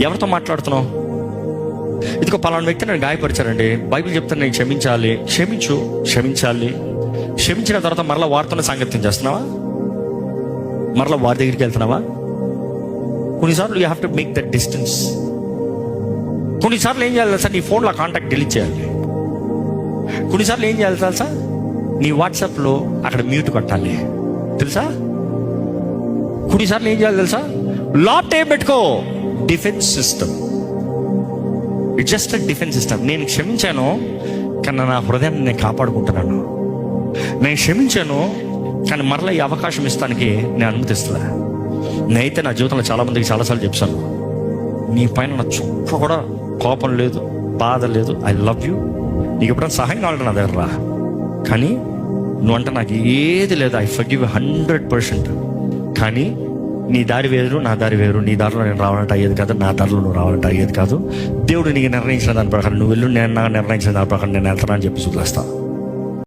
ఎవరితో మాట్లాడుతున్నావు? ఇదిగో పలానా వ్యక్తి నేను గాయపరిచానండి, బైబిల్ చెప్తాను నేను క్షమించాలి. క్షమించాలి. క్షమించిన తర్వాత మరలా వారితోనే సాంగత్యం చేస్తున్నావా? మరలా వారి దగ్గరికి వెళ్తున్నావా? కొన్నిసార్లు you have to make that distance. కొన్నిసార్లు ఏం చేయాలి తెలుసా? నీ ఫోన్లో కాంటాక్ట్ డిలీట్ చేయాలి. కొన్నిసార్లు ఏం చేయాలి తెలుసా? నీ వాట్సాప్లో అక్కడ మ్యూట్ కొట్టాలి, తెలుసా? కొన్నిసార్లు ఏం చేయాలి తెలుసా? లాక్ ఏం పెట్టుకో, defence system. It's just defence system. నేను క్షమించాను కానీ నా హృదయాన్ని నేను కాపాడుకుంటున్నాను. నేను క్షమించాను కానీ మరలా ఈ అవకాశం ఇస్తానికి నేను అనుమతిస్తున్నా. నేనైతే నా జీవితంలో చాలా మందికి చాలాసార్లు చెప్పాను, నీ పైన నా చుక్క కూడా కోపం లేదు, బాధ లేదు, ఐ లవ్ యూ, నీకు ఎప్పుడైనా సహాయం కావాలంటే నా దగ్గర రా, కానీ నువ్వంటే నాకు ఏది లేదు, ఐ ఫర్గివ్ 100%. కానీ నీ దారి వేరు, నా దారి వేరు. నీ దారిలో నేను రావాలంటే అయ్యేది కాదు, నా దారిలో నువ్వు రావాలంటే అయ్యేది కాదు. దేవుడు నీకు నిర్ణయించిన దాని ప్రకారం నువ్వు వెళ్ళు, నేను నాకు నిర్ణయించిన దాని ప్రకారం నేను వెళ్తానని చెప్పి చూపిస్తాను.